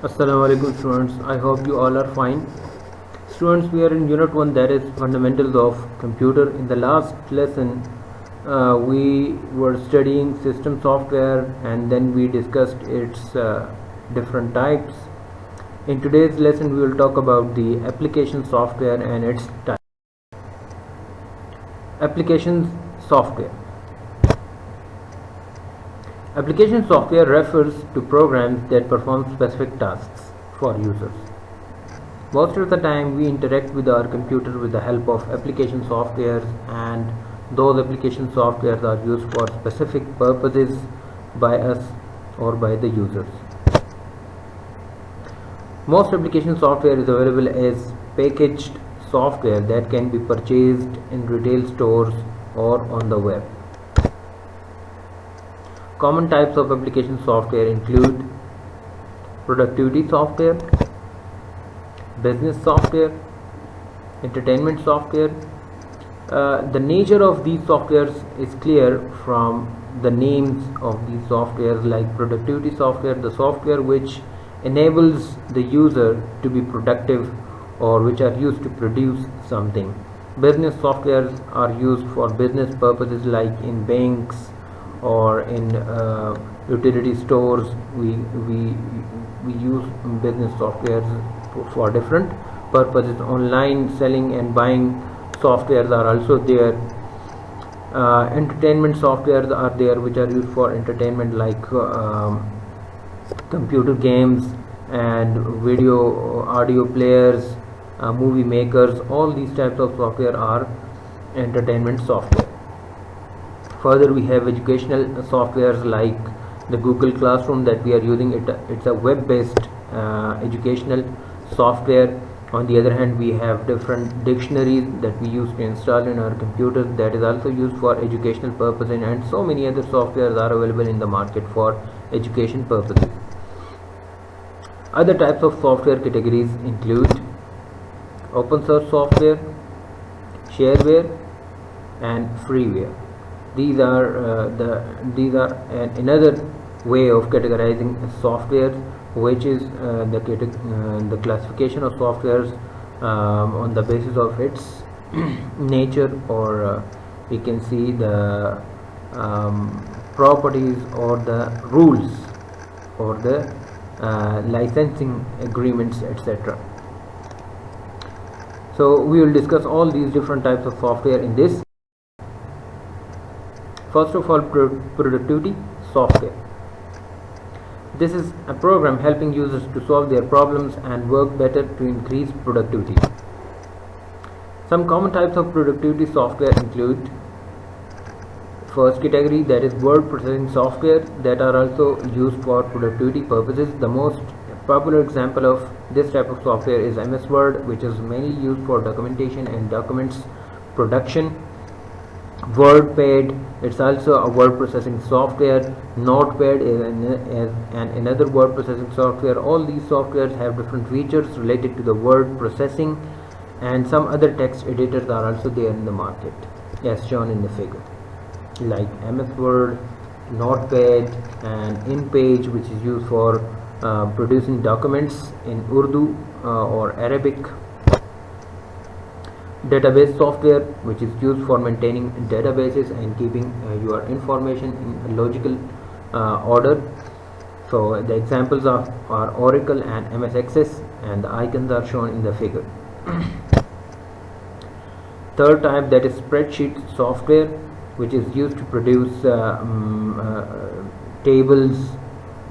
Assalamu alaikum students. I hope you all are fine. Students, we are in unit 1, that is fundamentals of computer. In the last lesson we were studying system software and then we discussed its different types. In today's lesson we will talk about the application software and its types. Application software. Application software refers to programs that perform specific tasks for users. Most of the time we interact with our computer with the help of application softwares, and those application softwares are used for specific purposes by us or by the users. Most application software is available as packaged software that can be purchased in retail stores or on the web. Common types of application software include productivity software, business software, entertainment software. The nature of these softwares is clear from the names of these softwares, like productivity software, the software which enables the user to be productive or which are used to produce something. Business softwares are used for business purposes, like in banks or in utility stores. We use business softwares for different purposes. Online selling and buying softwares are also there. Entertainment softwares are there which are used for entertainment, like computer games and video audio players, movie makers. All these types of software are entertainment software. Further, we have educational softwares like the Google Classroom that we are using. It's a web-based educational software. On the other hand, we have different dictionaries that we use to install in our computers, that is also used for educational purposes, and so many other softwares are available in the market for education purposes. Other types of software categories include open source software, shareware, and freeware. These are another way of categorizing software, which is the classification of softwares on the basis of its nature, or we can see the properties or the rules or the licensing agreements, etc. So we will discuss all these different types of software in this. First of all, productivity software. This is a program helping users to solve their problems and work better to increase productivity. Some common types of productivity software include: first category, that is word processing software, that are also used for productivity purposes. The most popular example of this type of software is MS Word, which is mainly used for documentation and documents production. WordPad, it's also a word processing software. Notepad is another word processing software. All these softwares have different features related to the word processing, and some other text editors are also there in the market as shown in the figure, like MS Word, Notepad, and InPage, which is used for producing documents in Urdu or Arabic. Database software, which is used for maintaining databases and keeping your information in logical order. So the examples are Oracle and MS Access, and the icons are shown in the figure. Third type, that is spreadsheet software, which is used to produce tables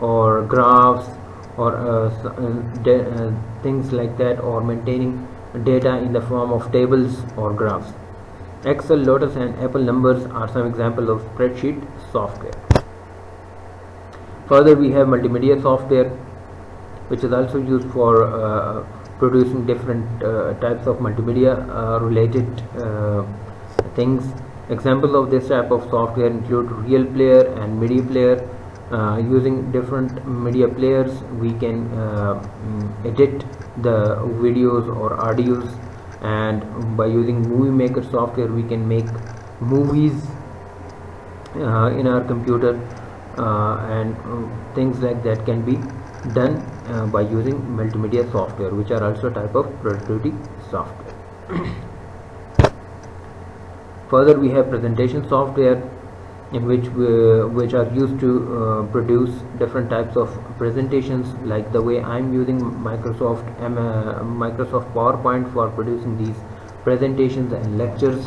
or graphs or things like that, or maintaining data in the form of tables or graphs. Excel, Lotus, and Apple numbers are some examples of spreadsheet software. Further, we have multimedia software, which is also used for producing different types of multimedia related things. Examples of this type of software include Real Player and Media Player. Using different media players, we can edit the videos or audios, and by using Movie Maker software we can make movies in our computer, and things like that can be done by using multimedia software, which are also a type of productivity software. Further, we have presentation software, in which are used to produce different types of presentations, like the way I'm using Microsoft PowerPoint for producing these presentations and lectures.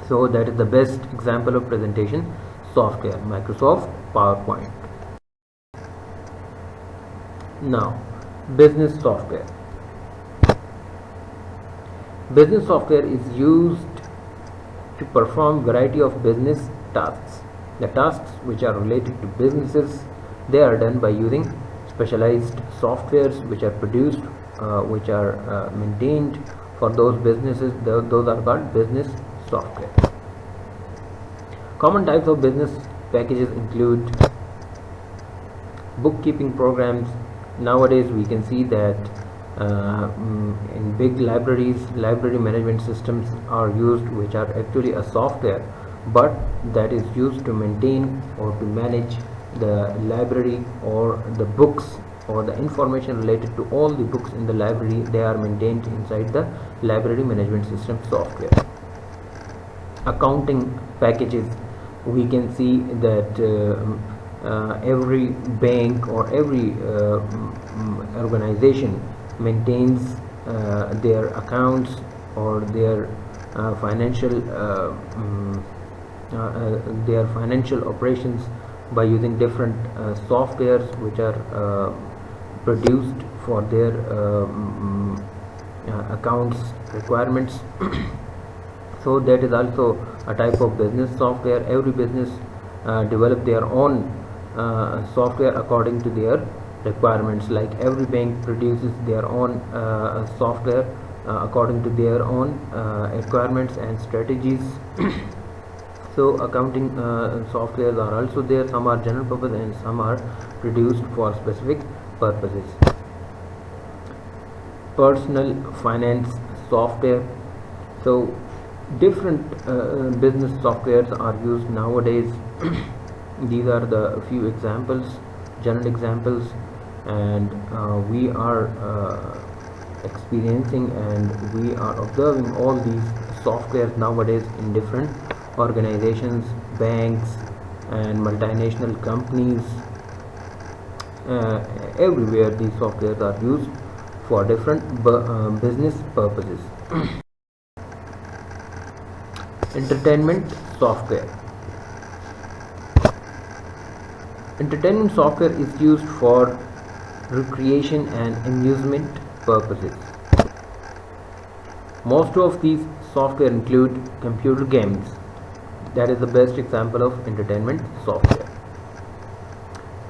So that is the best example of presentation software, Microsoft PowerPoint. Now, business software. Business software is used to perform variety of business tasks. The tasks which are related to businesses, they are done by using specialized softwares which are produced, which are maintained for those businesses. Those are called business software. Common types of business packages include bookkeeping programs. Nowadays we can see that in big libraries, library management systems are used, which are actually a software, but that is used to maintain or to manage the library or the books or the information related to all the books in the library. They are maintained inside the library management system software. Accounting packages, we can see that every bank or every organization maintains their accounts or their financial operations by using different softwares which are produced for their accounts requirements. So that is also a type of business software. Every business develop their own software according to their requirements, like every bank produces their own software according to their own requirements and strategies. So accounting softwares are also there. Some are general purpose and some are produced for specific purposes. Personal finance software. So different business softwares are used nowadays. These are the few examples, general examples, and we are experiencing and we are observing all these softwares nowadays in different organizations, banks and multinational companies. Everywhere these softwares are used for different business purposes. Entertainment software. Entertainment software is used for recreation and amusement purposes. Most of these software include computer games. That is the best example of entertainment software.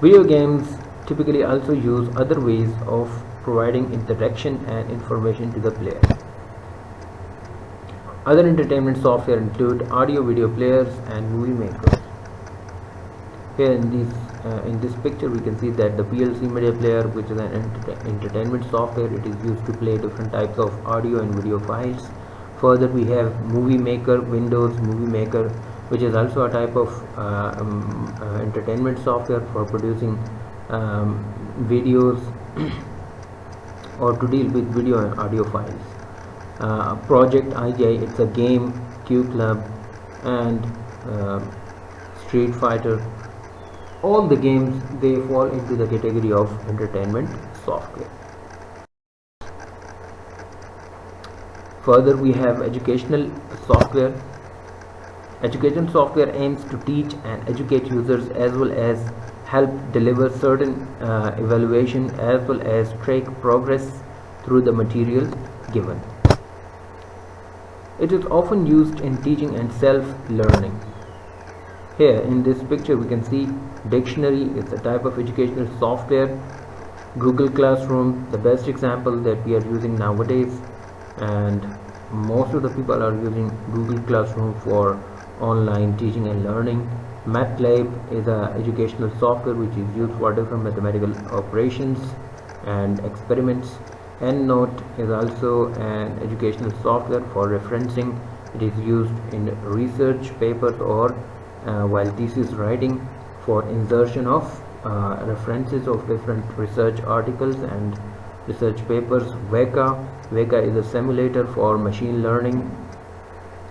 Video games typically also use other ways of providing interaction and information to the player. Other entertainment software include audio video players and movie makers. Here in this picture we can see that the PLC media player, which is an entertainment software, it is used to play different types of audio and video files. Further, we have movie maker, Windows Movie Maker, which is also a type of entertainment software for producing videos or to deal with video and audio files. Project IGI, it's a game, Q Club and Street Fighter. All the games, they fall into the category of entertainment software. Further, we have educational software. Education software aims to teach and educate users as well as help deliver certain evaluation as well as track progress through the material given. It is often used in teaching and self-learning. Here in this picture we can see dictionary. It's a type of educational software. Google Classroom, the best example that we are using nowadays, and most of the people are using Google Classroom for online teaching and learning. MATLAB is a educational software which is used for different mathematical operations and experiments. EndNote is also an educational software for referencing. It is used in research papers or while thesis writing for insertion of references of different research articles and research papers. Vega is a simulator for machine learning.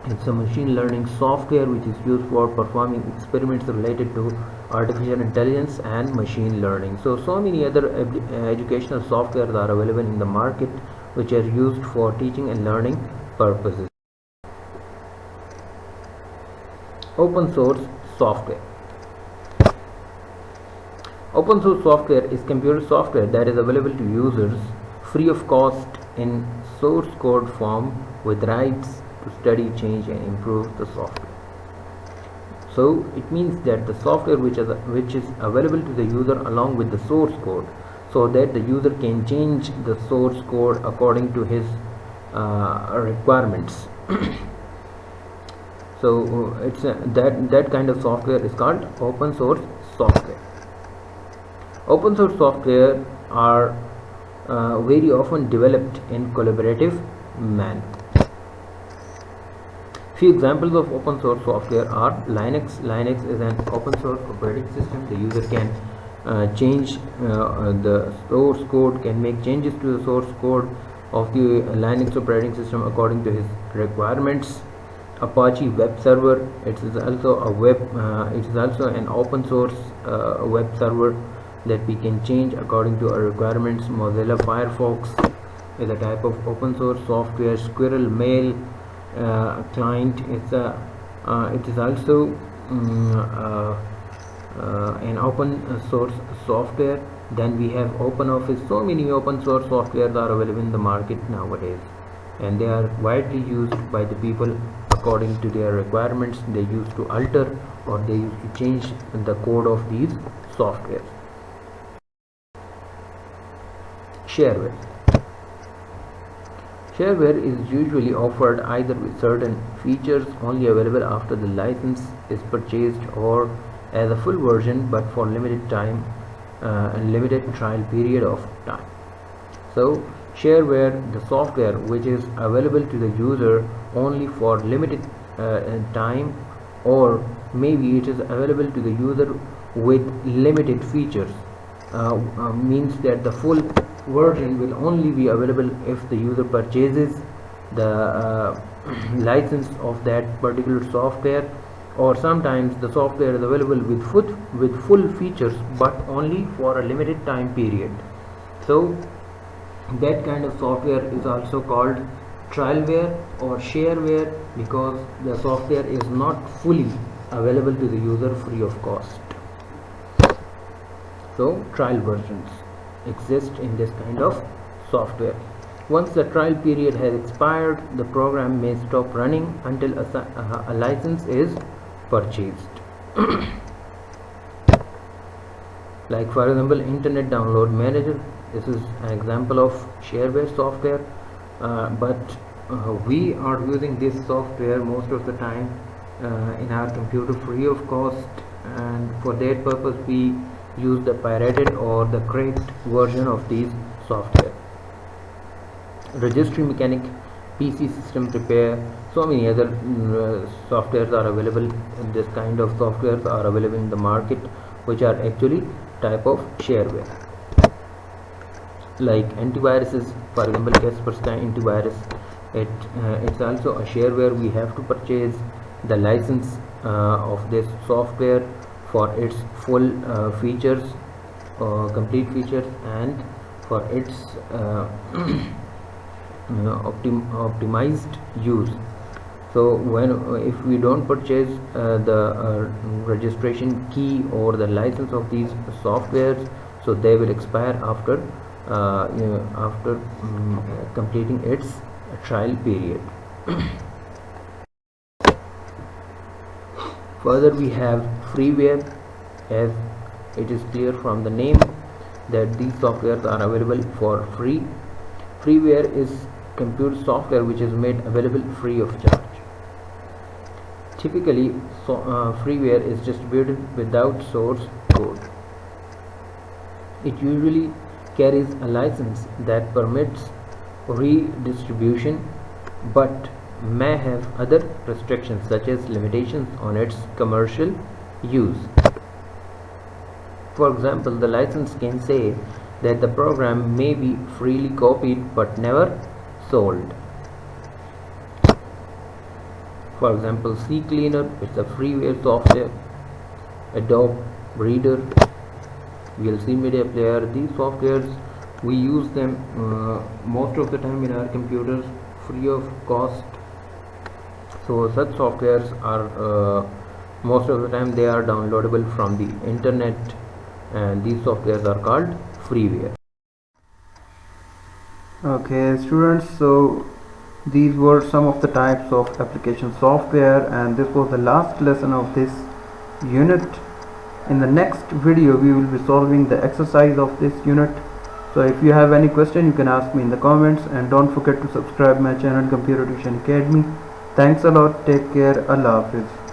It's a machine learning software which is used for performing experiments related to artificial intelligence and machine learning. So many other educational softwares are available in the market which are used for teaching and learning purposes. Open source software. Open source software is computer software that is available to users free of cost in source code form with rights to study, change and improve the software. So it means that the software which is available to the user along with the source code, so that the user can change the source code according to his requirements. So it's that kind of software is called open source software. Open source software are very often developed in collaborative manner. Few examples of open source software are Linux. Linux is an open source operating system. The user can change the source code, can make changes to the source code of the Linux operating system according to his requirements. Apache web server, it is also an open source web server that we can change according to our requirements. Mozilla Firefox is a type of open source software. Squirrel Mail client it is also an open source software. Then we have OpenOffice. So many open source softwares are available in the market nowadays, and they are widely used by the people according to their requirements. They used to alter or they used to change the code of these softwares. Shareware. Shareware is usually offered either with certain features only available after the license is purchased, or as a full version but for limited time and limited trial period of time. So shareware, the software which is available to the user only for limited time, or maybe it is available to the user with limited features, means that the full version will only be available if the user purchases the license of that particular software, or sometimes the software is available with full features but only for a limited time period. So that kind of software is also called trialware or shareware, because the software is not fully available to the user free of cost. So trial versions exist in this kind of software. Once the trial period has expired, the program may stop running until a license is purchased. Like for example, Internet Download Manager. This is an example of shareware software, but we are using this software most of the time in our computer free of cost, and for that purpose we use the pirated or the cracked version of these software. Registry Mechanic, PC System Repair, so many other softwares are available. This kind of softwares are available in the market, which are actually type of shareware. Like antiviruses, for example, Kaspersky antivirus, it's also a shareware. We have to purchase the license of this software for its full features, complete features, and for its optimized use. So if we don't purchase the registration key or the license of these softwares, so they will expire after completing its trial period. Further, we have freeware. As it is clear from the name that these softwares are available for free. Freeware is computer software which is made available free of charge. Typically, freeware is distributed without source code. It usually carries a license that permits redistribution, but may have other restrictions such as limitations on its commercial use. For example, the license can say that the program may be freely copied but never sold. For example, CCleaner is a freeware software, Adobe Reader, VLC Media Player. These softwares we use them most of the time in our computers free of cost. So such softwares are most of the time they are downloadable from the internet, and these softwares are called freeware. Okay students, so these were some of the types of application software, and this was the last lesson of this unit. In the next video we will be solving the exercise of this unit. So if you have any question you can ask me in the comments, and don't forget to subscribe my channel Computer Tuition Academy. Thanks a lot, take care, Allah Hafiz.